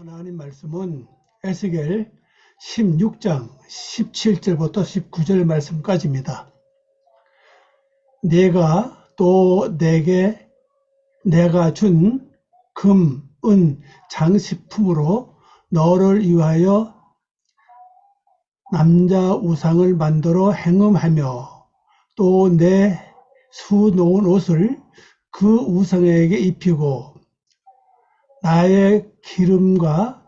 하나님 말씀은 에스겔 16장 17절부터 19절 말씀까지입니다. 내가 또 내가 준 금, 은, 장식품으로 너를 위하여 남자 우상을 만들어 행음하며 또 내 수놓은 옷을 그 우상에게 입히고 나의 기름과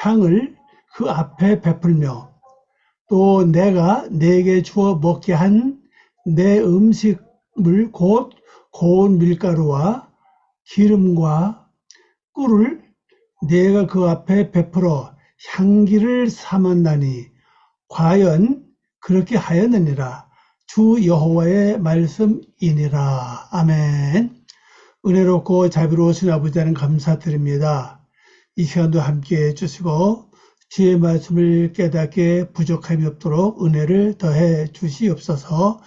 향을 그 앞에 베풀며 또 내가 네게 주어 먹게 한 내 음식물 곧 고운 밀가루와 기름과 꿀을 내가 그 앞에 베풀어 향기를 삼았나니 과연 그렇게 하였느니라. 주 여호와의 말씀이니라. 아멘. 은혜롭고 자비로우신 아버지 하나님 감사드립니다. 이 시간도 함께해 주시고 주의 말씀을 깨닫게 부족함이 없도록 은혜를 더해 주시옵소서.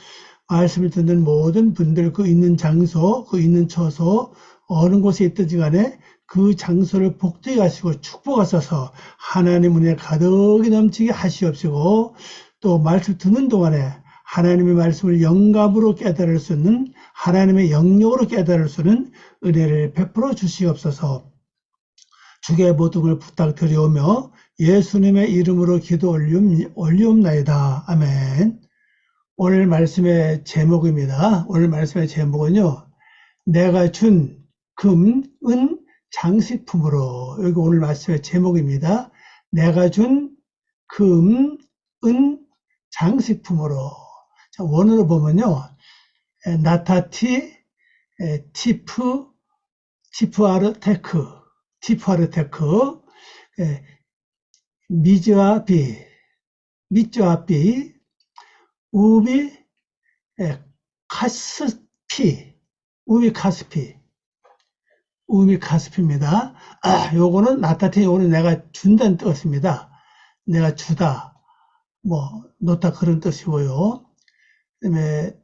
말씀을 듣는 모든 분들 그 있는 장소, 그 있는 처소, 어느 곳에 있든지 간에 그 장소를 복되게 하시고 축복하셔서 하나님 은혜 가득히 넘치게 하시옵시고 또 말씀 듣는 동안에 하나님의 말씀을 영감으로 깨달을 수 있는 하나님의 영역으로 깨달을 수 있는 은혜를 베풀어 주시옵소서. 주의 모든 부탁드리오며 예수님의 이름으로 기도 올리옵나이다. 아멘. 오늘 말씀의 제목입니다. 오늘 말씀의 제목은요. 내가 준 금, 은, 장식품으로. 여기 오늘 말씀의 제목입니다. 내가 준 금, 은, 장식품으로. 자, 원어로 보면요. 나타티, 티프아르테크, 미즈아비, 우비, 카스피입니다. 요거는 나타티, 요거는 내가 준다는 뜻입니다. 내가 주다, 놓다 그런 뜻이고요. 그 다음에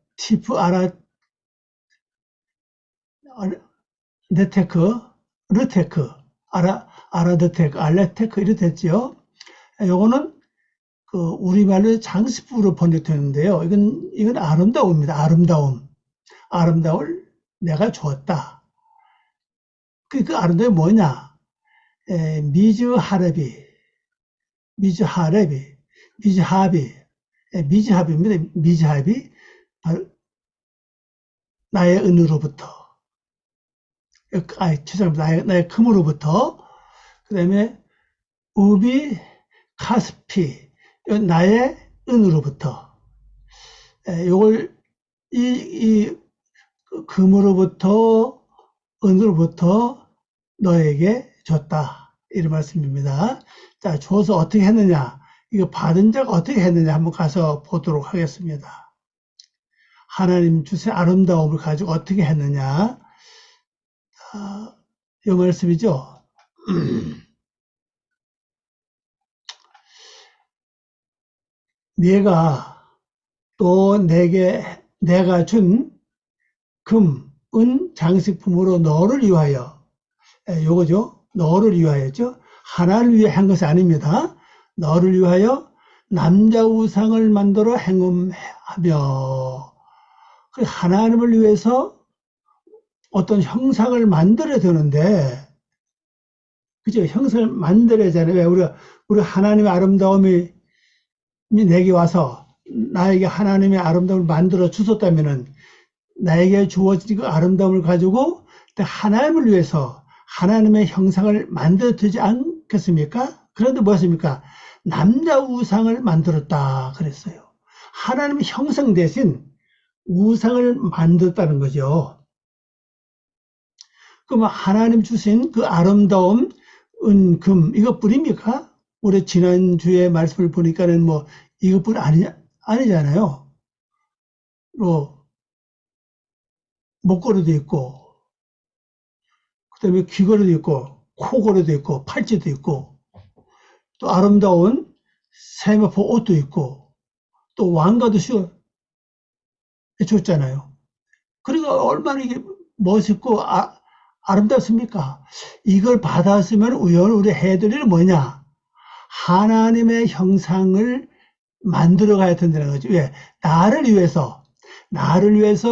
알레테크 이렇게 됐죠. 요거는 우리말로 장식품으로 번역되는데요. 이건 아름다움입니다. 아름다움을 내가 주었다. 그 아름다움이 뭐냐? 미즈하비, 바로 나의 은으로부터, 죄송합니다. 나의 금으로부터, 그 다음에 우비 카스피, 나의 은으로부터, 요걸 이 금으로부터 은으로부터 너에게 줬다. 이런 말씀입니다. 자, 줘서 어떻게 했느냐? 이거 받은 자가 어떻게 했느냐? 한번 가서 보도록 하겠습니다. 하나님 주신 아름다움을 가지고 어떻게 했느냐? 이 말씀이죠. 내가 준 금, 은, 장식품으로 너를 위하여, 요거죠. 너를 위하여죠. 하나를 위해 한 것이 아닙니다. 너를 위하여 남자 우상을 만들어 행음하며, 하나님을 위해서 어떤 형상을 만들어야 되는데, 그죠? 형상을 만들어야 되잖아요. 왜 우리 하나님의 아름다움이 내게 와서 나에게 하나님의 아름다움을 만들어 주셨다면은 나에게 주어진 그 아름다움을 가지고 하나님을 위해서 하나님의 형상을 만들어 되지 않겠습니까? 그런데 무엇입니까? 남자 우상을 만들었다 그랬어요. 하나님의 형상 대신 우상을 만들었다는 거죠. 그럼 하나님 주신 그 아름다움, 은, 금, 이것뿐입니까? 우리 지난주에 말씀을 보니까는 이것뿐 아니잖아요. 목걸이도 있고, 그 다음에 귀걸이도 있고, 코걸이도 있고, 팔찌도 있고, 또 아름다운 세마포 옷도 있고, 또 왕가도 줬잖아요. 그러니까 얼마나 이게 멋있고 아름답습니까? 이걸 받았으면 우리 해드릴 일은 뭐냐? 하나님의 형상을 만들어 가야 된다는 거죠. 왜? 나를 위해서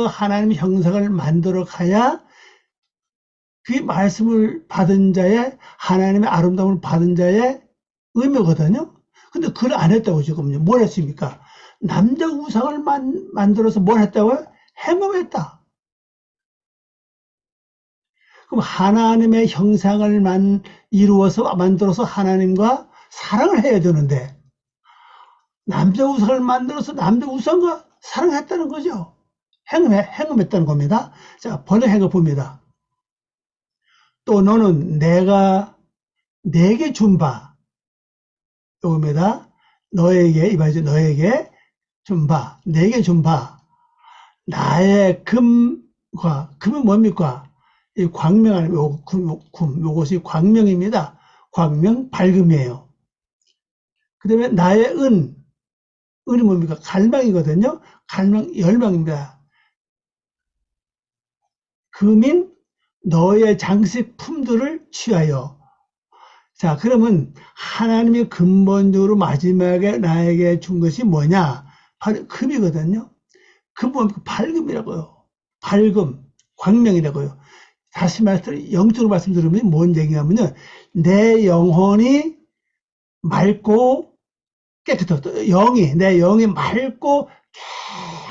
하나님의 형상을 만들어 가야 그 말씀을 받은 자의, 하나님의 아름다움을 받은 자의 의미거든요. 근데 그걸 안 했다고 지금요. 뭘 했습니까? 남자 우상을 만들어서 뭘 했다고요? 행음했다. 그럼 하나님의 형상을 이루어서 만들어서 하나님과 사랑을 해야 되는데, 남자 우상을 만들어서 남자 우상과 사랑했다는 거죠. 행음했다는 겁니다. 자, 번역 행을 봅니다. 또 너는 내게 준 바, 요겁니다. 너에게 준 바, 내게 준 바, 나의 금은 뭡니까? 이 광명 아니면 요것이 광명입니다. 광명, 밝음이에요. 그 다음에 나의 은이 뭡니까? 갈망이거든요. 갈망, 열망입니다. 금인 너의 장식 품들을 취하여. 자, 그러면 하나님이 근본적으로 마지막에 나에게 준 것이 뭐냐? 바로 금이거든요. 금은 밝음이라고요. 밝음, 광명이라고요. 다시 영적으로 말씀드리면 뭔 얘기냐면요. 내 영혼이 맑고 깨끗하다. 내 영이 맑고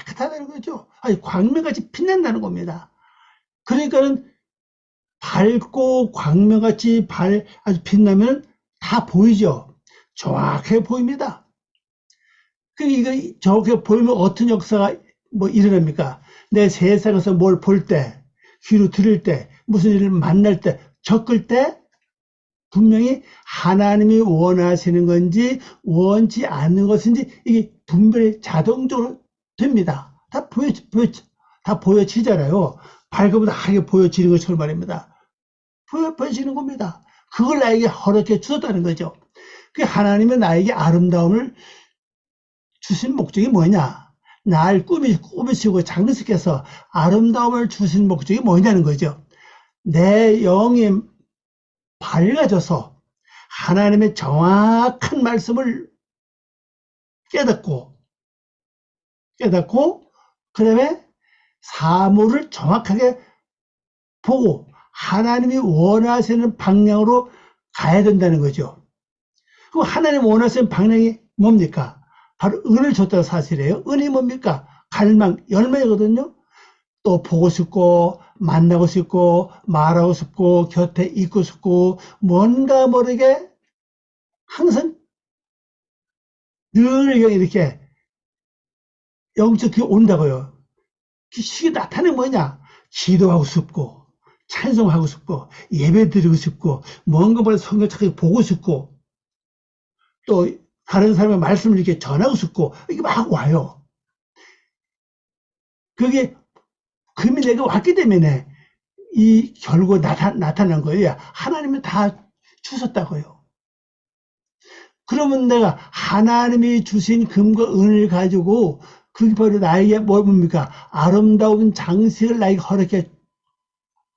깨끗하다는 거죠. 아니, 광명같이 빛난다는 겁니다. 그러니까는 밝고 광명같이 아주 빛나면 다 보이죠. 정확하게 보입니다. 이거 저렇게 보이면 어떤 역사가 일어납니까? 내 세상에서 뭘 볼 때, 귀로 들을 때, 무슨 일을 만날 때, 겪을 때 분명히 하나님이 원하시는 건지 원치 않는 것인지 이게 분별이 자동적으로 됩니다. 다 보여지잖아요. 밝으면 하게 보여지는 것처럼 말입니다. 보여지는 겁니다. 그걸 나에게 허락해 주셨다는 거죠. 그 하나님은 나에게 아름다움을 주신 목적이 뭐냐? 날 꾸미시고 장식해서 아름다움을 주신 목적이 뭐냐는 거죠. 내 영이 밝아져서 하나님의 정확한 말씀을 깨닫고 그 다음에 사물을 정확하게 보고 하나님이 원하시는 방향으로 가야 된다는 거죠. 그럼 하나님 원하시는 방향이 뭡니까? 바로 은을 줬다는 사실이에요. 은이 뭡니까? 갈망, 열망이거든요. 또 보고 싶고 만나고 싶고 말하고 싶고 곁에 있고 싶고 뭔가 모르게 항상 늘 이렇게 영적이 온다고요. 그 시기 나타내는 뭐냐? 기도하고 싶고 찬송하고 싶고 예배드리고 싶고 뭔가 모르게 성경 찾기 보고 싶고 또 다른 사람의 말씀을 이렇게 전하고 싶고 이게 막 와요. 그게 금이 내게 왔기 때문에 이 결국 나타난 거예요. 하나님이 다 주셨다고요. 그러면 내가 하나님이 주신 금과 은을 가지고 그게 바로 나에게 뭡니까? 아름다운 장식을 나에게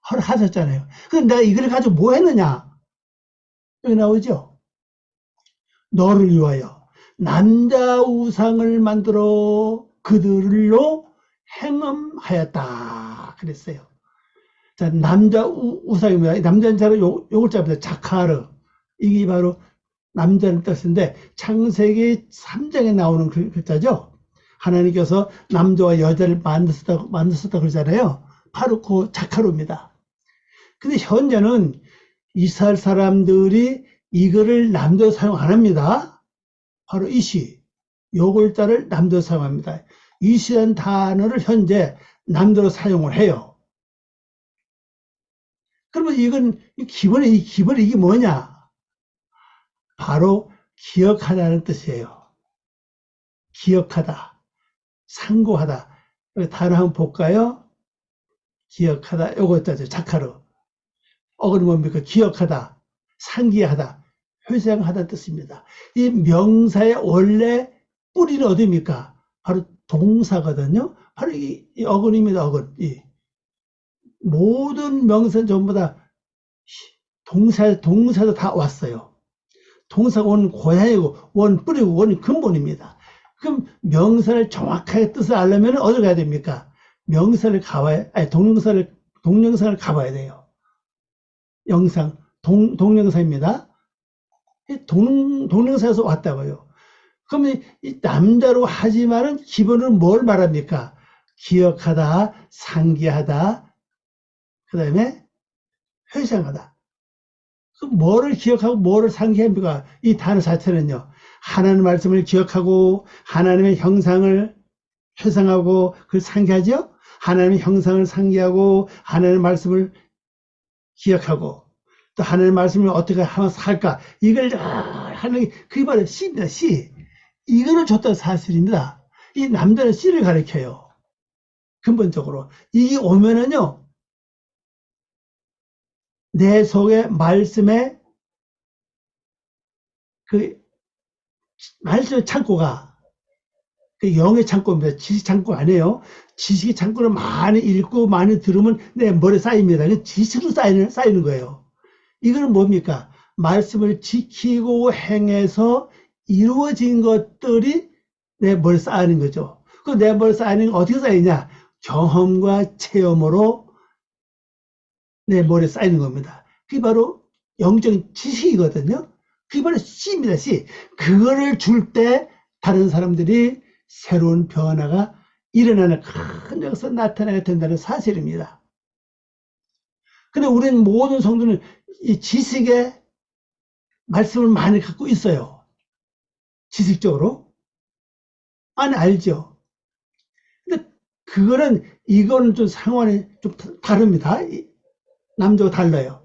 허락하셨잖아요. 그럼 내가 이걸 가지고 뭐 했느냐? 여기 나오죠? 너를 위하여 남자 우상을 만들어 그들로 행음하였다. 그랬어요. 자, 남자 우상입니다. 남자는 잘 요걸 잡니다. 자카르. 이게 바로 남자는 뜻인데 창세기 3장에 나오는 글자죠. 하나님께서 남자와 여자를 만드셨다 그러잖아요. 바로 그 자카르입니다. 근데 현재는 이스라엘 사람들이 이거를 남자로 사용 안 합니다. 바로 이시, 요 글자를 남자로 사용합니다. 이시라는 단어를 현재 남자로 사용을 해요. 그러면 이건 기본에 이게 뭐냐? 바로 기억하다는 뜻이에요. 기억하다, 상고하다. 단어 한번 볼까요? 기억하다, 요거 있다죠. 자카르. 어그는 뭡니까? 기억하다, 상기하다, 회상하다는 뜻입니다. 이 명사의 원래 뿌리는 어디입니까? 바로 동사거든요. 바로 이 어근입니다. 어근. 모든 명사는 전부 다 동사도 다 왔어요. 동사가 원 고향이고, 원 뿌리고, 원 근본입니다. 그럼 명사를 정확하게 뜻을 알려면 어디 가야 됩니까? 명사를 가봐야, 아니, 동명사를 가봐야 돼요. 동명사입니다. 동명사에서 왔다고요. 그럼 이 남자로 하지만은 기본으로 뭘 말합니까? 기억하다, 상기하다, 그 다음에 회상하다. 그럼 뭐를 기억하고 뭐를 상기합니까? 이 단어 자체는요. 하나님의 말씀을 기억하고 하나님의 형상을 회상하고 그걸 상기하죠? 하나님의 형상을 상기하고 하나님의 말씀을 기억하고 또 하나님의 말씀을 어떻게 하면 살까? 이걸 하는 게 그게 바로 C입니다. C. 이거를 줬다는 사실입니다. 이 남자는 C를 가리켜요. 근본적으로. 이게 오면은요, 내 속에 말씀의 그 말씀의 창고가 그 영의 창고입니다. 지식 창고 아니에요. 지식의 창고를 많이 읽고 많이 들으면 내 머리에 쌓입니다. 지식으로 쌓이는 거예요. 이거는 뭡니까? 말씀을 지키고 행해서 이루어진 것들이 내 머리에 쌓이는 거죠. 그 내 머리에 쌓이는 게 어떻게 쌓이냐? 경험과 체험으로 내 머리에 쌓이는 겁니다. 그게 바로 영적인 지식이거든요. 그게 바로 C입니다. C. 그거를 줄 때 다른 사람들이 새로운 변화가 일어나는 큰 역사 나타나게 된다는 사실입니다. 근데 우리는 모든 성도는 이 지식의 말씀을 많이 갖고 있어요. 지식적으로. 많이 알죠. 근데 이거는 좀 상황이 좀 다릅니다. 남자와 달라요.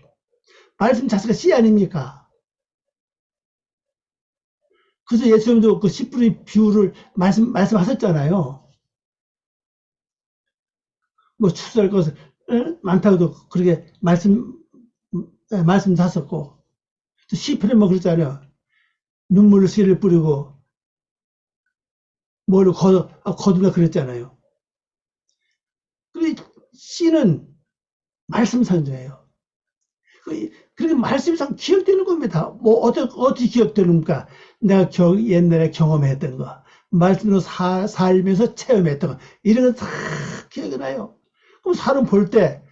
말씀 자체가 씨 아닙니까? 그래서 예수님도 그 씨 뿌리 비유를 말씀하셨잖아요. 뭐 추수할 것을 많다고도 그렇게 말씀하셨고, 또 시편에 뭐 그랬잖아요. 눈물로 씨를 뿌리고 뭐를 거둔다 그랬잖아요. 그 씨는 말씀 상조예요. 그렇게 말씀상 기억되는 겁니다. 뭐 어떻게 기억되는가? 내가 옛날에 경험했던 거, 말씀으로 살면서 체험했던 거, 이런 거 다 기억이 나요. 그럼 사람 볼 때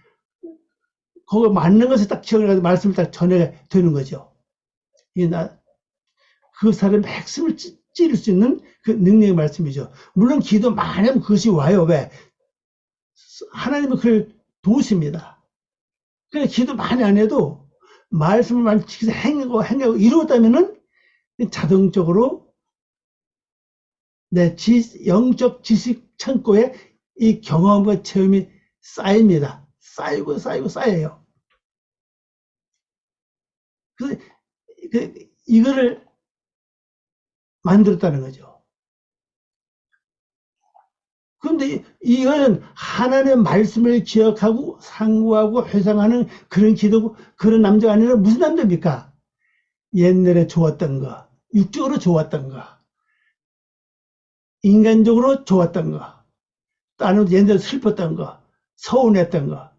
그거 맞는 것을 딱 기억을 해서 말씀을 딱 전해 되는 거죠. 그 사람의 핵심을 찌를 수 있는 그 능력의 말씀이죠. 물론 기도 많이 하면 그것이 와요. 왜? 하나님은 그걸 도우십니다. 그래 기도 많이 안 해도 말씀을 많이 지켜서 행하고 이루었다면은 자동적으로 내 영적 지식 창고에 이 경험과 체험이 쌓입니다. 쌓여요. 그래서 이거를 만들었다는 거죠. 그런데 이거는 하나님의 말씀을 기억하고 상고하고 회상하는 그런 기도고 그런 남자가 아니라 무슨 남자입니까? 옛날에 좋았던 거, 육적으로 좋았던 거, 인간적으로 좋았던 거, 또 아니면 옛날에 슬펐던 거, 서운했던 거,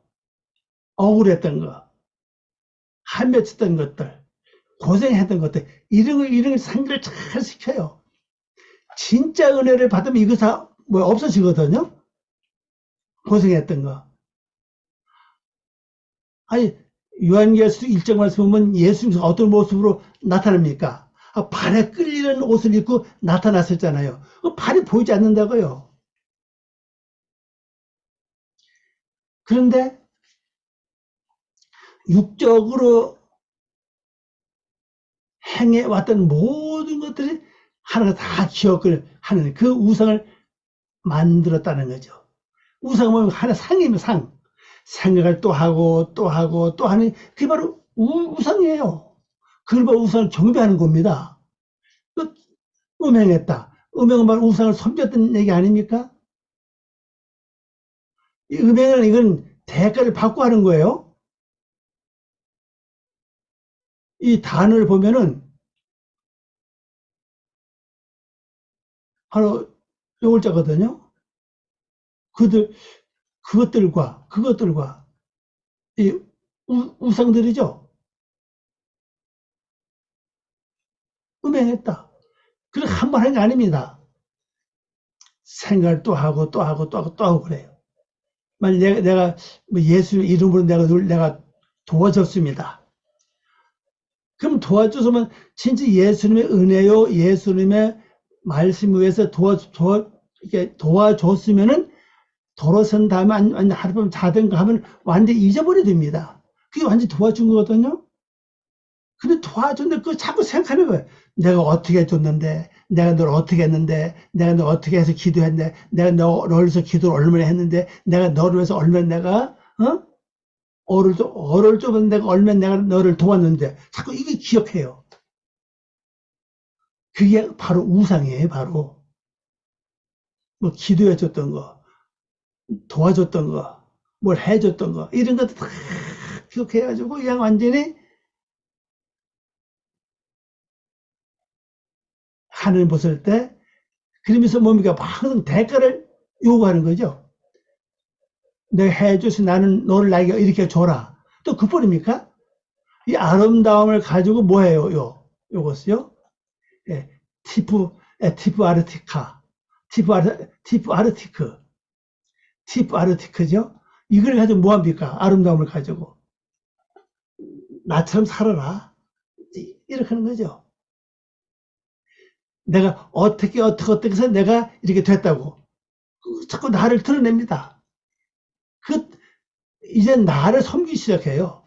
억울했던 거, 한맺혔던 것들, 고생했던 것들, 이런 걸 상기를 잘 시켜요. 진짜 은혜를 받으면 이거 다 뭐 없어지거든요. 고생했던 거. 아니 요한계시록 1장 말씀 보면 예수님이 어떤 모습으로 나타납니까? 발에 끌리는 옷을 입고 나타났었잖아요. 발이 보이지 않는다고요. 그런데 육적으로 행해왔던 모든 것들이 하나가 다 기억을 하는 그 우상을 만들었다는 거죠. 우상 보면 하나 상이면 상. 생각을 또 하고 또 하고 또 하는 그게 바로 우상이에요. 그걸 바로 우상을 경배하는 겁니다. 음행했다. 음행은 바로 우상을 섬겼던 얘기 아닙니까? 이 음행은 이건 대가를 받고 하는 거예요. 이 단어를 보면은 바로 요글자거든요. 그것들과 이 우상들이죠. 음행했다. 그렇게 한 번 한 게 아닙니다. 생각을 또 하고 또 하고 또 하고 또 하고 그래요. 만약 내가 뭐 예수 이름으로 내가 도와줬습니다. 그럼 도와줘서면 진짜 예수님의 은혜요, 예수님의 말씀 위해서 이렇게 도와줬으면은 돌아선 다음에 하룻밤 자든가 하면 완전히 잊어버려 됩니다. 그게 완전히 도와준 거거든요. 근데 도와줬는데 그거 자꾸 생각하는 거예요. 내가 어떻게 해줬는데, 내가 널 어떻게 했는데, 내가 널 어떻게 해서 기도했는데, 내가 너를 위해서 기도를 얼마나 했는데, 내가 너를 위해서 얼마나 내가, 어를 좁은 내가 얼마나 내가 너를 도왔는데, 자꾸 이게 기억해요. 그게 바로 우상이에요, 바로. 뭐 기도해줬던 거, 도와줬던 거, 뭘 해줬던 거, 이런 것도 다 기억해가지고, 그냥 완전히 하늘 벗을 때, 그러면서 뭡니까? 항상 대가를 요구하는 거죠. 내가 해줘서 나는 너를 나에게 이렇게 줘라. 또 그뿐입니까? 이 아름다움을 가지고 뭐예요? 요것이요? 예, 티프 아르티카. 티프 아르티크죠? 이걸 가지고 뭐합니까? 아름다움을 가지고. 나처럼 살아라. 이렇게 하는 거죠. 내가 어떻게 해서 내가 이렇게 됐다고. 자꾸 나를 드러냅니다. 이제 나를 섬기기 시작해요.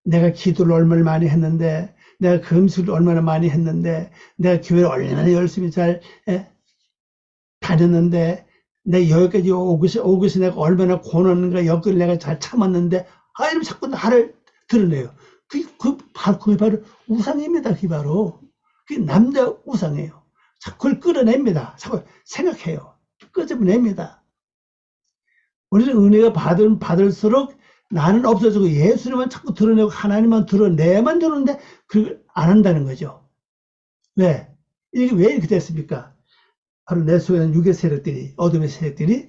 내가 기도를 얼마나 많이 했는데, 내가 금식을 얼마나 많이 했는데, 내가 교회를 얼마나 열심히 잘 다녔는데, 내 여기까지 오고서 내가 얼마나 고난과 여건을 내가 잘 참았는데, 이러면 자꾸 나를 드러내요. 그게 바로 우상입니다. 그게 바로. 그게 남자 우상이에요. 자꾸 그걸 끌어냅니다. 자꾸 생각해요. 끄집어냅니다. 우리는 은혜가 받을수록 나는 없어지고 예수님만 자꾸 드러내고 하나님만 드러내야만 되는데 그걸 안 한다는 거죠. 왜? 이게 왜 이렇게 됐습니까? 바로 내 속에 있는 육의 세력들이, 어둠의 세력들이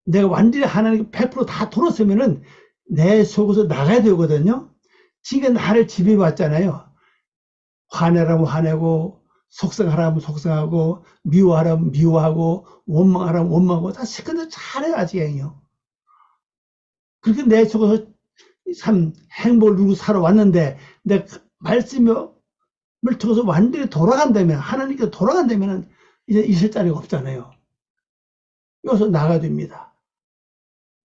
내가 완전히 하나님 100%다 돌았으면은 내 속에서 나가야 되거든요. 지금 나를 지배해 왔잖아요. 화내라면 화내고, 속상하라면 속상하고, 미워하라면 미워하고, 원망하라면 원망하고, 다 시간을 잘해요, 아직은요. 그렇게 내 속에서 참 행복을 누리고 살아왔는데, 내 말씀을 통해서 완전히 돌아간다면, 하나님께 돌아간다면, 이제 있을 자리가 없잖아요. 여기서 나가야 됩니다.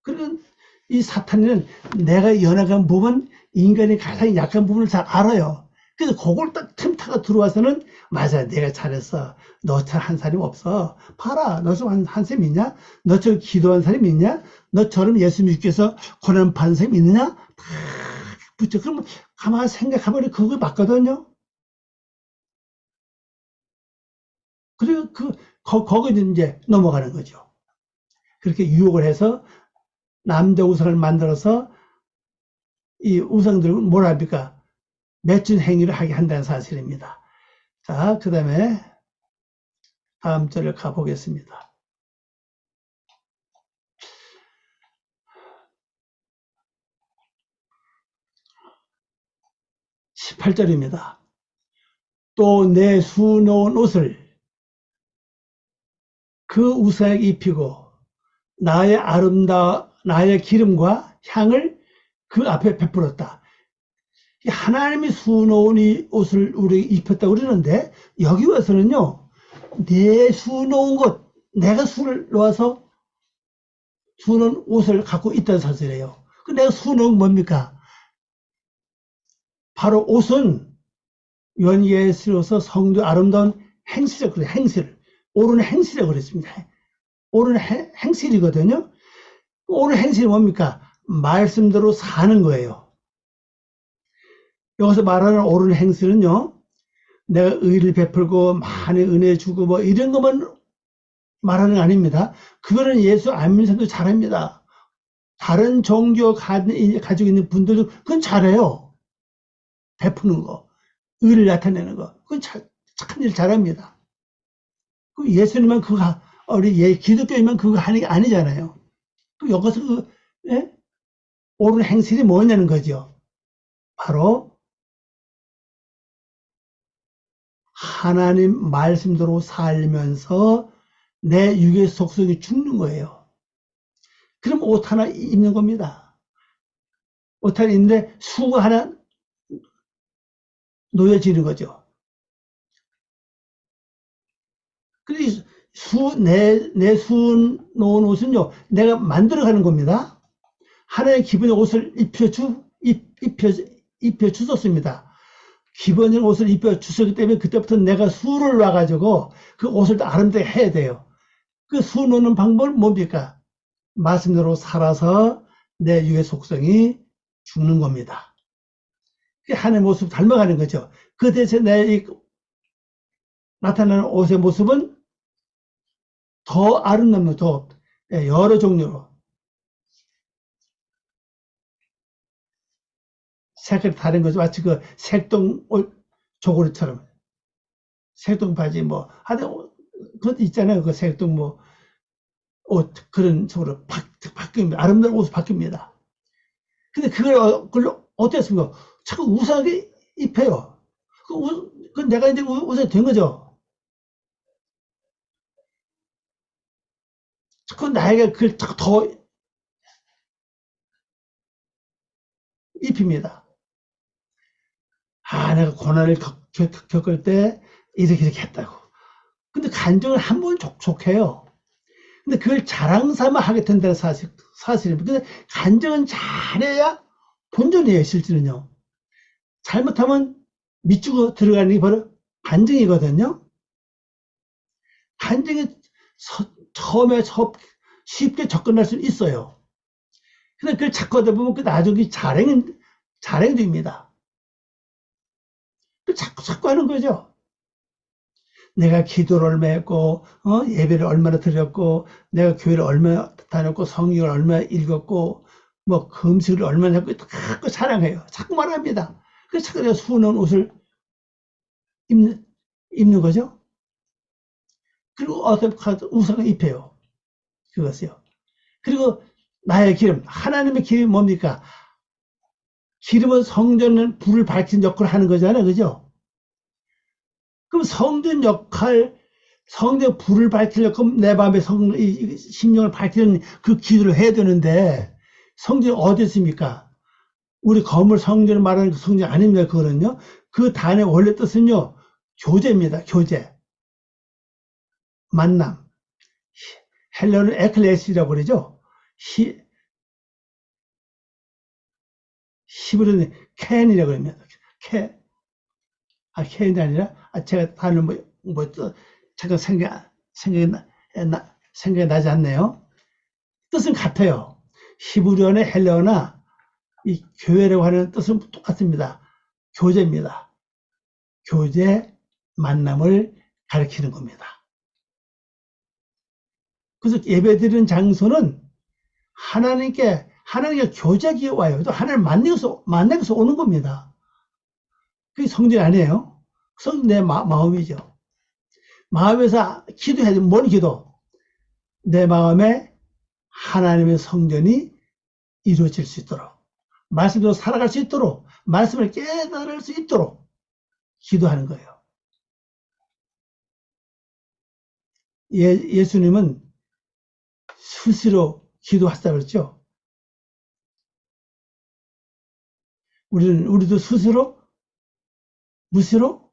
그러면 이 사탄은 내가 연약한 부분, 인간이 가장 약한 부분을 잘 알아요. 그래서 그걸 딱 틈타가 들어와서는, 맞아, 내가 잘했어. 너처럼 사람이 없어. 봐라, 너처럼 한 사람 있냐? 너처럼 기도한 사람이 있냐? 너처럼 예수님께서 고난 받은 사람이 있느냐? 다 붙여. 그러면 가만히 생각해보니 그거 맞거든요. 그리고 거기서 이제 넘어가는 거죠. 그렇게 유혹을 해서 남자 우상을 만들어서 이 우상들을 뭐라 합니까? 맺힌 행위를 하게 한다는 사실입니다. 자, 그 다음에 다음 절을 가보겠습니다. 18절입니다. 또 내 수놓은 옷을 그 우상에게 입히고 나의 기름과 향을 그 앞에 베풀었다. 하나님이 수놓은 이 옷을 우리에게 입혔다고 그러는데, 여기 와서는요, 내 수놓은 것, 내가 수를 놓아서 수놓은 옷을 갖고 있다는 사실이에요. 그 내가 수놓은 뭡니까? 바로 옷은 연예스러워서 성도 아름다운 행실이라고 그래요. 행실. 옳은 행실이라고 그랬습니다. 옳은 행실이거든요. 옳은 행실이 뭡니까? 말씀대로 사는 거예요. 여기서 말하는 옳은 행실은요, 내가 의를 베풀고 많이 은혜 주고 뭐 이런 것만 말하는 거 아닙니다. 그거는 예수 안 믿는 사람도 잘합니다. 다른 종교 가지고 있는 분들도 그건 잘해요. 베푸는 거, 의를 나타내는 거, 그건 착한 일 잘합니다. 예수님만 그거, 우리 기독교인만 그거 하는 게 아니잖아요. 여기서 예? 옳은 행실이 뭐냐는 거죠. 바로 하나님 말씀대로 살면서 내 육의 속성이 죽는 거예요. 그럼 옷 하나 입는 겁니다. 옷 하나 입는데 수가 하나 놓여지는 거죠. 그래서 내 놓은 옷은요, 내가 만들어가는 겁니다. 하나의 기본의 옷을 입혀 주셨습니다. 기본의 옷을 입혀 주셨기 때문에 그때부터 내가 수를 놔가지고 그 옷을 아름답게 해야 돼요. 그 수 놓는 방법은 뭡니까? 말씀대로 살아서 내 육의 속성이 죽는 겁니다. 하나의 모습 닮아가는 거죠. 그 대신에 내 나타나는 옷의 모습은 더 아름답고 더 여러 종류로 색깔이 다른 거죠. 마치 그 색동 조거리처럼 색동 바지 뭐 하여튼 그것도 있잖아요. 그 색동 뭐 옷 그런 식으로 바뀝니다. 아름다운 옷이 바뀝니다. 근데 그걸 어땠습니까? 자꾸 우상하게 입혀요. 그 내가 이제 우상이 된 거죠. 그 나에게 그걸 더 입힙니다. 아, 내가 고난을 겪을 때 이렇게 했다고. 근데 간증을 한 번 족족해요. 근데 그걸 자랑 삼아 하게 된다는 사실입니다. 근데 간증은 잘해야 본전이에요, 실제는요. 잘못하면 밑주고 들어가는 게 바로 간증이거든요. 간증이 처음에 쉽게 접근할 수 있어요. 근데 그걸 자꾸 하다 보면 그 나중에 자랑이 됩니다. 그 자꾸 하는 거죠. 내가 기도를 얼마 했고, 예배를 얼마나 드렸고, 내가 교회를 얼마나 다녔고, 성경을 얼마나 읽었고, 뭐, 금식을 얼마나 했고, 자꾸 자랑해요. 자꾸 말합니다. 그래서 자꾸 내가 수놓은 옷을 입는 거죠. 그리고 어떤 우상을 입혀요. 그것이요. 그리고 나의 기름, 하나님의 기름이 뭡니까? 기름은 성전은 불을 밝힌 역할을 하는 거잖아요. 그죠? 그럼 성전 불을 밝히려고 내 마음의 심령을 밝히는 그 기도를 해야 되는데, 성전이 어디 있습니까? 우리 건물 성전을 말하는 그 성전 아닙니다. 그거는요. 그 단의 원래 뜻은요, 교제입니다. 교제. 만남. 헬라어는 에클레시라고 그러죠. 히브리는 캔이라고 그럽니다. 캔이 아니라, 제가 단을 잠깐 생각이 나지 않네요. 뜻은 같아요. 히브리어나 헬라어나 이 교회라고 하는 뜻은 똑같습니다. 교제입니다. 교제, 만남을 가리키는 겁니다. 그래서 예배드리는 장소는 하나님께 교제하기에 와요. 또 하나님을 만나서 오는 겁니다. 그게 성전 아니에요. 성전 내 마음이죠. 마음에서 기도해야 돼. 뭔 기도? 내 마음에 하나님의 성전이 이루어질 수 있도록, 말씀대로 살아갈 수 있도록, 말씀을 깨달을 수 있도록 기도하는 거예요. 예수님은 스스로 기도하시다고 그랬죠. 우리도 스스로 무시로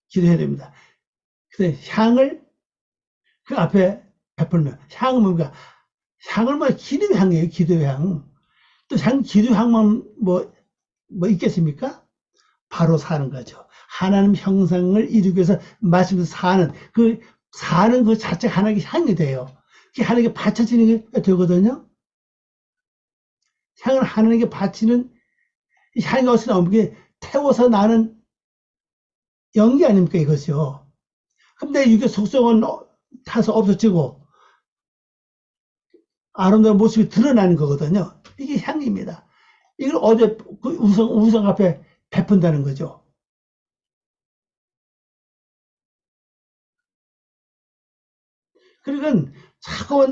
기도해야 됩니다. 근데 향을 그 앞에 베풀면, 향은 뭔가, 향을 뭐 기도의 향이에요. 기도의 향. 또 기도의 향만 뭐 있겠습니까? 바로 사는 거죠. 하나님 형상을 이루기 위해서 말씀에서 사는 그 자체가 하나님의 향이 돼요. 그게 하나님께 바쳐지는 게 되거든요. 향을 하나님께 바치는 향이 어디서 나오는 게 태워서 나는 연기 아닙니까, 이것이요. 그럼 내 육의 속성은 타서 없어지고 아름다운 모습이 드러나는 거거든요. 이게 향입니다. 이걸 어제 그 우상 앞에 베푼다는 거죠. 그러니까 자꾸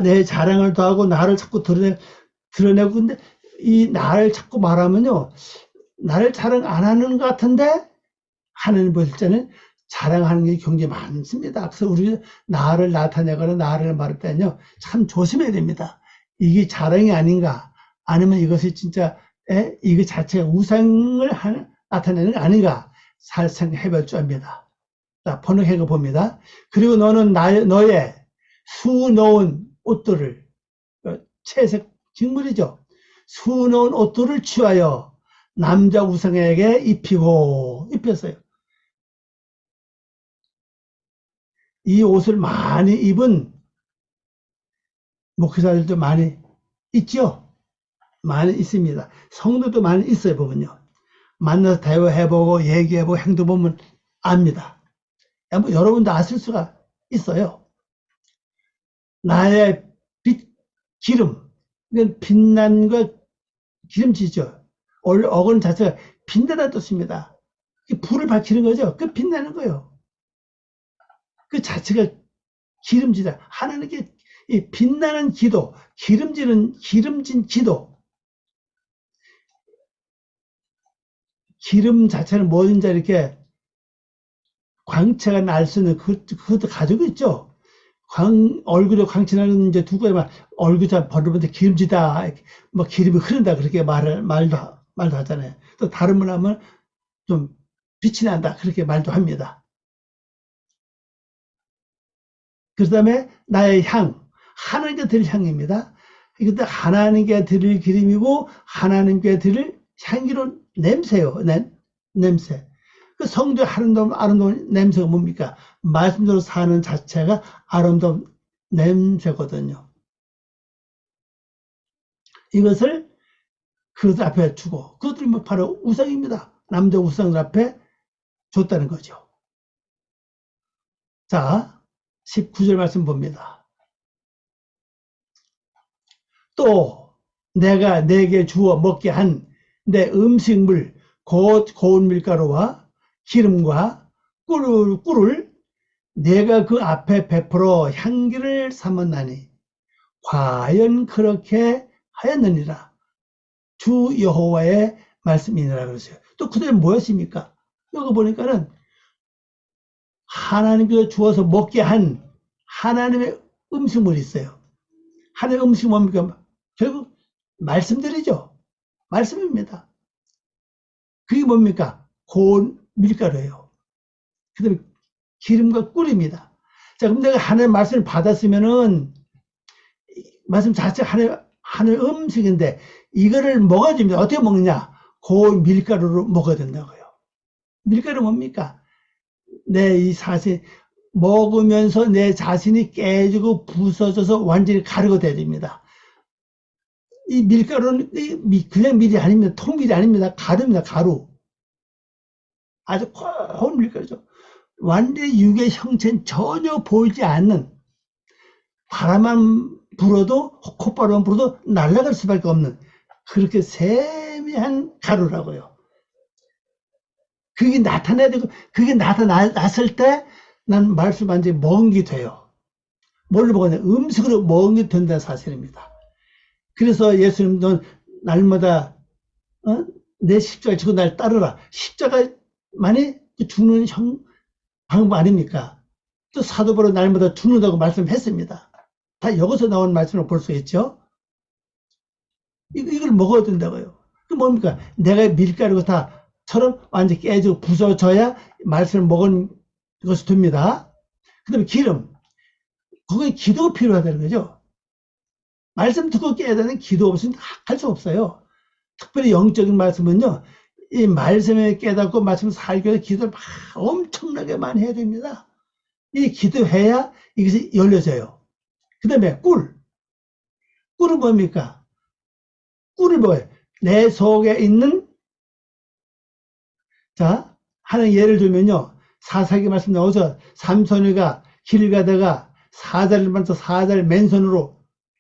내 자랑을 더하고 나를 자꾸 드러내고, 근데 이 나를 자꾸 말하면요, 나를 자랑 안 하는 것 같은데, 하나님 보실 때는 자랑하는 게 굉장히 많습니다. 그래서 우리 나를 나타내거나 나를 말할 때는요, 참 조심해야 됩니다. 이게 자랑이 아닌가, 아니면 이것이 진짜, 이거 자체가 우상을 나타내는 게 아닌가, 살생 해볼 줄 압니다. 자, 번역해 봅니다. 그리고 너는 너의 수놓은 옷들을, 채색 직물이죠. 수놓은 옷들을 취하여 남자 우상에게 입혔어요. 이 옷을 많이 입은 목회자들도 많이 있죠. 많이 있습니다. 성도도 많이 있어요. 보면요, 만나서 대화해보고 얘기해보고 행동보면 압니다. 여러분도 아실 수가 있어요. 나의 기름, 이건 빛난과 기름지죠. 어근 자체가 빛나다는 뜻입니다. 불을 밝히는 거죠. 그 빛나는 거예요. 그 자체가 기름지다. 하나님께 이 빛나는 기도, 기름진 기도. 기름 자체는 뭐든지 이렇게 광채가 날 수 있는 그것도 가지고 있죠. 얼굴에 광채나는 이제 두 가지만, 얼굴이 버리는데 기름지다, 뭐 기름이 흐른다, 그렇게 말도 하잖아요. 또 다른 분 하면 좀 빛이 난다, 그렇게 말도 합니다. 그 다음에 나의 향, 하나님께 드릴 향입니다. 이것도 하나님께 드릴 기름이고 하나님께 드릴 향기로운 냄새요. 냄새. 그 성도의 아름다운 냄새가 뭡니까? 말씀대로 사는 자체가 아름다운 냄새거든요. 이것을 그들 앞에 주고, 그것들이 바로 우상입니다. 남자 우상들 앞에 줬다는 거죠. 자, 19절 말씀 봅니다. 또 내가 내게 주어 먹게 한 내 음식물 곧 고운 밀가루와 기름과 꿀을 내가 그 앞에 베풀어 향기를 삼았나니 과연 그렇게 하였느니라. 주 여호와의 말씀이니라 그러세요. 또 그들은 뭐였습니까? 여기 보니까는 하나님께서 주어서 먹게 한 하나님의 음식물이 있어요. 하나님의 음식이 뭡니까? 결국 말씀드리죠. 말씀입니다. 그게 뭡니까? 고운 밀가루예요. 그 다음에 기름과 꿀입니다. 자, 그럼 내가 하나님의 말씀을 받았으면은, 말씀 자체가 하나님의 음식인데, 이거를 먹어줍니다. 어떻게 먹느냐? 고운 밀가루로 먹어야 된다고요. 밀가루 뭡니까? 이 사실, 먹으면서 내 자신이 깨지고 부서져서 완전히 가루가 돼야 됩니다. 이 밀가루는 그냥 밀이 아닙니다. 통밀이 아닙니다. 가루입니다. 가루. 아주 고운 밀가루죠. 완전히 육의 형체는 전혀 보이지 않는, 바람만 불어도, 콧바람만 불어도 날아갈 수밖에 없는 그렇게 세미한 가루라고요. 그게 나타나야 되고, 그게 나타났을 때 난 말씀 완전히 먹은 게 돼요. 뭘로 먹었냐? 음식으로 먹은 게 된다는 사실입니다. 그래서 예수님도 날마다 내 십자가 지고 날 따르라. 십자가만이 죽는 방법 아닙니까? 또 사도 바울은 날마다 죽는다고 말씀했습니다. 다 여기서 나온 말씀을 볼 수 있죠. 이걸 먹어야 된다고요. 그 뭡니까? 내가 밀가루가 다처럼 완전히 깨지고 부서져야 말씀을 먹은 것이 됩니다. 그 다음에 기름. 거기에 기도가 필요하다는 거죠. 말씀 듣고 깨야 되는 기도 없이는 할 수 없어요. 특별히 영적인 말씀은요, 이 말씀에 깨닫고 말씀 살기 위해서 기도를 막 엄청나게 많이 해야 됩니다. 이 기도해야 이것이 열려져요. 그 다음에 꿀은 뭡니까? 꿀을 뭐예요? 내 속에 있는, 자, 하는 예를 들면요, 사사기 말씀 나오죠. 삼손이가 길 가다가 사자를 만나서 사자를 맨손으로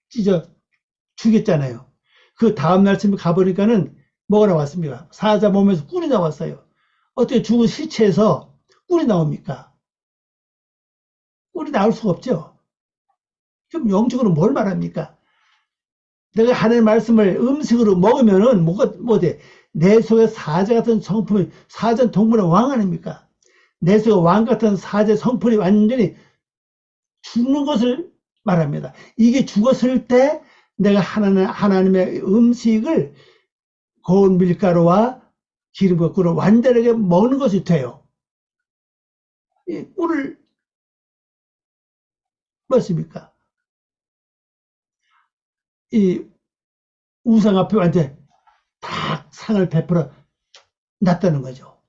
찢어 죽였잖아요. 그 다음 날쯤에 가보니까는 뭐가 나왔습니까? 사자 몸에서 꿀이 나왔어요. 어떻게 죽은 시체에서 꿀이 나옵니까? 꿀이 나올 수가 없죠. 그럼 영적으로 뭘 말합니까? 내가 하나님의 말씀을 음식으로 먹으면은 뭐 돼? 내 속에 사자 같은 성품이, 사자는 동물의 왕 아닙니까? 내 속에 왕 같은 사자 성품이 완전히 죽는 것을 말합니다. 이게 죽었을 때 내가 하나님의 음식을 고운 밀가루와 기름과 꿀을 완전하게 먹는 것이 돼요. 이 꿀을 먹습니까? 이 우상 앞에 완전 딱 상을 베풀어 놨다는 거죠.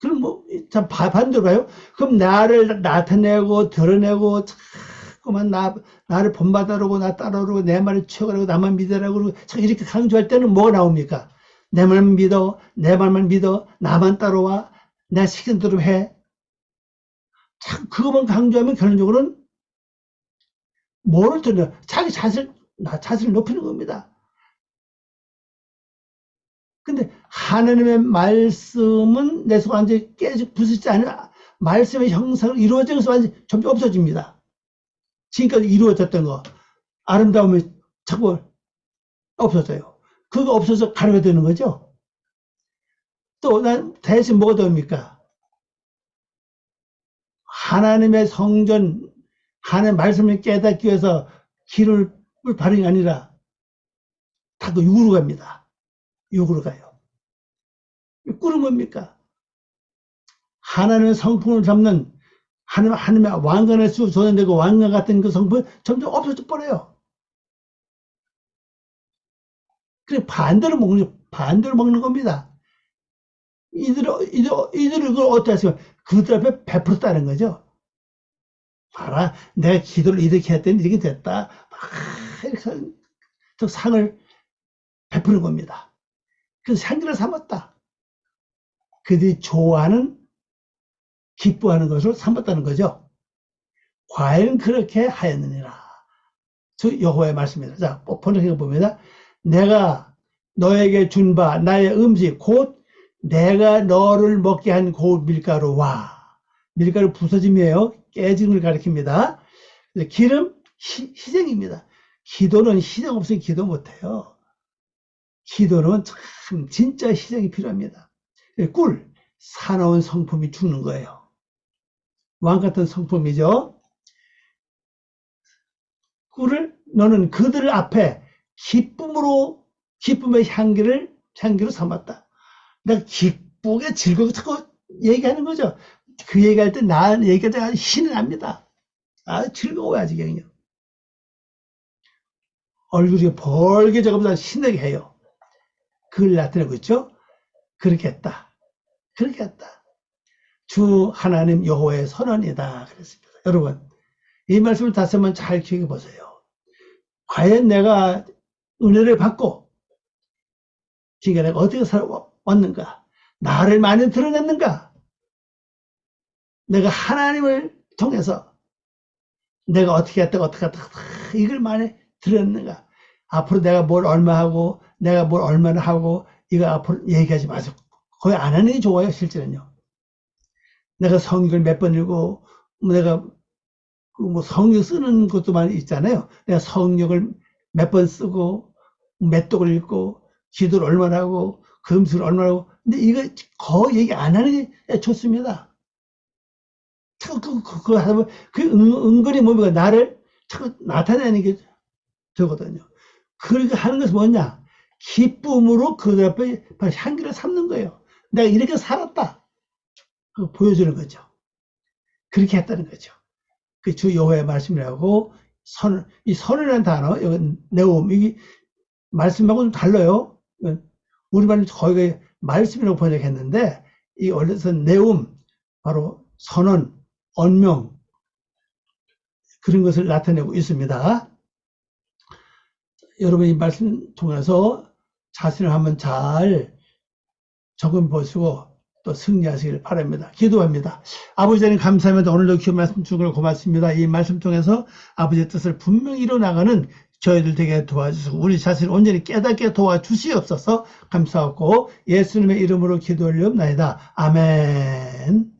그럼 뭐, 참, 반대로 가요? 그럼 나를 나타내고, 드러내고, 자꾸만 나를 본받아라고, 나 따라오고, 내 말을 취하라고, 나만 믿으라고, 그러고, 참 이렇게 강조할 때는 뭐가 나옵니까? 내 말만 믿어, 내 말만 믿어, 나만 따라와, 내 시킨 대로 해. 참, 그것만 강조하면 결론적으로는 뭐를 드려? 자기 자신을 높이는 겁니다. 근데 하나님의 말씀은 내 속에 완전히 부수지 않은 말씀의 형상을 이루어져서 완전히 점점 없어집니다. 지금까지 이루어졌던 거, 아름다움이 자꾸 없어져요. 그거 없어서 가려야 되는 거죠. 또 난 대신 뭐가 됩니까? 하나님의 성전, 하나님의 말씀을 깨닫기 위해서 기름을 바르는 게 아니라 다 그 육으로 갑니다. 육으로 가요. 꿀은 뭡니까? 하나님의 성품을 잡는 하나님의 왕관의 수 조연되고 왕관 같은 그 성품이 점점 없어져 버려요. 그래 반대로 먹는 겁니다. 이들을 그걸 어떻게 하시면 그들 앞에 베풀었다는 거죠. 봐라, 내가 기도를 이렇게 했더니 이렇게 됐다. 이렇게 상을 베푸는 겁니다. 그래서 향기를 삼았다. 그들이 좋아하는, 기뻐하는 것을 삼았다는 거죠. 과연 그렇게 하였느니라. 저 여호와의 말씀입니다. 자, 번역해 봅니다. 내가 너에게 준 바 나의 음식 곧 내가 너를 먹게 한 고운 밀가루와, 밀가루 부서짐이에요. 깨짐을 가리킵니다. 기름, 희생입니다. 기도는 희생 없으면 기도 못해요. 기도는 참 진짜 희생이 필요합니다. 꿀, 사나운 성품이 죽는 거예요. 왕 같은 성품이죠. 꿀을 너는 그들 앞에 기쁨의 향기로 삼았다. 내가 기쁘게 즐겁게 자꾸 얘기하는 거죠. 그 얘기할 때 나 얘기할 때 신이 납니다. 즐거워요, 지경요. 얼굴이 벌게 저거보다 신나게 해요. 그걸 나타내고 있죠. 그렇게 했다. 그렇게 했다. 주 하나님 여호와의 선언이다. 그랬습니다. 여러분, 이 말씀을 다시 한번 잘 기억해 보세요. 과연 내가 은혜를 받고 지금 내가 어떻게 살아왔는가? 나를 많이 드러냈는가? 내가 하나님을 통해서 내가 어떻게 했다가 이걸 많이 드러냈는가? 앞으로 내가 뭘 얼마 하고 내가 뭘 얼마나 하고 이거 앞으로 얘기하지 마세요. 거의 안 하는 게 좋아요, 실제는요. 내가 성경을 몇 번 읽고 내가 뭐 성경 쓰는 것도 많이 있잖아요. 내가 성경을 몇 번 쓰고 몇 독을 읽고 기도를 얼마나 하고 금수를 얼마나 하고, 근데 이거 거의 얘기 안 하는 게 좋습니다. 그거 하다 보면 그 은근히 뭡니까? 나를 자꾸 나타내는 게 되거든요. 그렇게 하는 것은 뭐냐? 기쁨으로 그들 앞에 향기를 삼는 거예요. 내가 이렇게 살았다. 보여주는 거죠. 그렇게 했다는 거죠. 그 주 여호와의 말씀이라고 이 선이라는 단어, 이건 네옴, 이게 말씀하고는 달라요. 우리말은 거의 말씀이라고 번역했는데 이 원래서 네옴, 바로 선언, 언명, 그런 것을 나타내고 있습니다. 여러분 이 말씀 통해서 자신을 한번 잘 적응 보시고 또 승리하시길 바랍니다. 기도합니다. 아버지 하나님 감사합니다. 오늘도 귀한 말씀 주신 걸 고맙습니다. 이 말씀 통해서 아버지의 뜻을 분명히 이뤄나가는 저희들 되게 도와주시고 우리 자신을 온전히 깨닫게 도와주시옵소서. 감사하고 예수님의 이름으로 기도 올리옵나이다. 아멘.